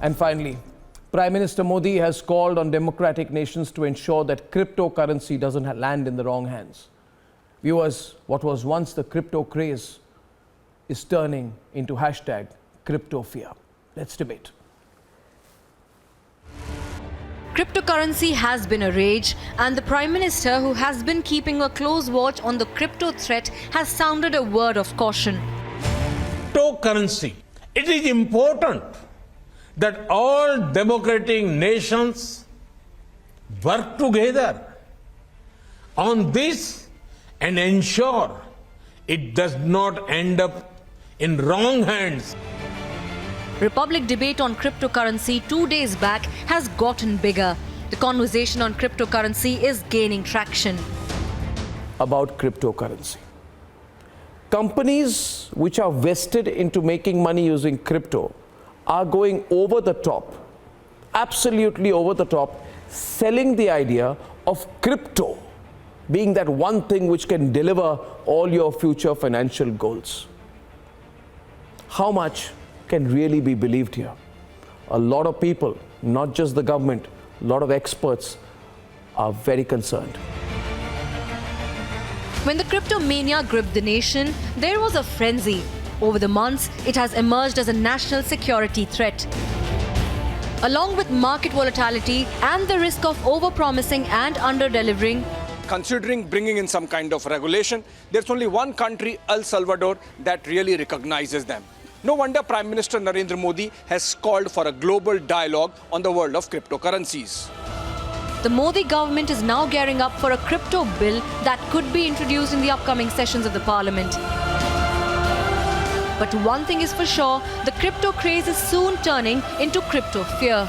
And finally, Prime Minister Modi has called on democratic nations to ensure that cryptocurrency doesn't land in the wrong hands. Viewers, what was once the crypto craze is turning into hashtag crypto fear. Let's debate. Cryptocurrency has been a rage, and the Prime Minister, who has been keeping a close watch on the crypto threat, has sounded a word of caution. Cryptocurrency. It is important that all democratic nations work together on this and ensure it does not end up in wrong hands. Republic debate on cryptocurrency 2 days back has gotten bigger. The conversation on cryptocurrency is gaining traction. About cryptocurrency. Companies which are vested into making money using crypto are going over the top, absolutely over the top, selling the idea of crypto being that one thing which can deliver all your future financial goals. How much can really be believed here? A lot of people, not just the government, a lot of experts are very concerned. When the crypto mania gripped the nation, there was a frenzy. Over the months, it has emerged as a national security threat. Along with market volatility and the risk of overpromising and under-delivering, considering bringing in some kind of regulation, there's only one country, El Salvador, that really recognizes them. No wonder Prime Minister Narendra Modi has called for a global dialogue on the world of cryptocurrencies. the Modi government is now gearing up for a crypto bill that could be introduced in the upcoming sessions of the parliament. But one thing is for sure, the crypto craze is soon turning into crypto fear.